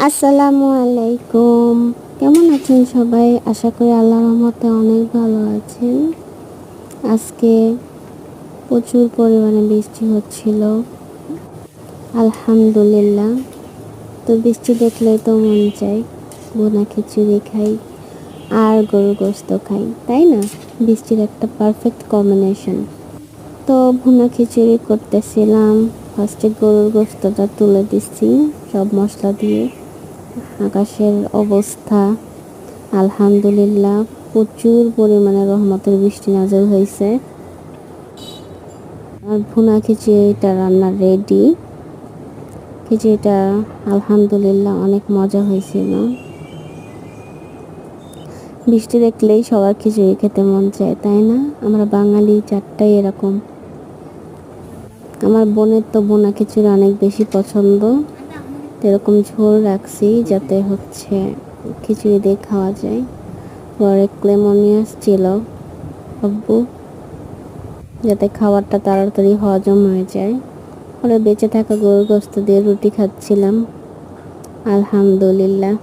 আসসালামু আলাইকুম। কেমন আছেন সবাই? আশা করি আল্লাহর রহমতে অনেক ভালো আছেন। আজকে প্রচুর পরিমাণে বৃষ্টি হচ্ছিল, আলহামদুলিল্লাহ। তো বৃষ্টি দেখলেই তো মন চায় ভুনা খিচুড়ি খাই আর গরুর গোশত খাই, তাই না? বৃষ্টির একটা পারফেক্ট কম্বিনেশন। তো ভুনা খিচুড়ি করতেছিলাম, ফার্স্টে গরুর গোশতটা তুলে দিচ্ছি সব মশলা দিয়ে। আকাশের অবস্থা আলহামদুলিল্লাহ, প্রচুর পরিমাণে রহমতের বৃষ্টি নাযিল হয়েছে। আর ভুনা খিচুড়িটা রান্না রেডি। খিচুড়িটা আলহামদুলিল্লাহ অনেক মজা হয়েছিল। বৃষ্টি দেখলেই সবার খিচুড়ি খেতে মন চায়, তাই না? আমরা বাঙালি চারটাই এরকম। আমার বোনের তো ভুনা খিচুড়ি অনেক বেশি পছন্দ, এরকম ঝোল রাখছি যাতে হচ্ছে খিচুড়ি দিয়ে খাওয়া যায়। পরে ক্লেমোনিয়াস ছিল আব্বু, যাতে খাবারটা তাড়াতাড়ি হজম হয়ে যায়। পরে বেঁচে থাকা গরুর গোশত দিয়ে রুটি খাচ্ছিলাম, আলহামদুলিল্লাহ।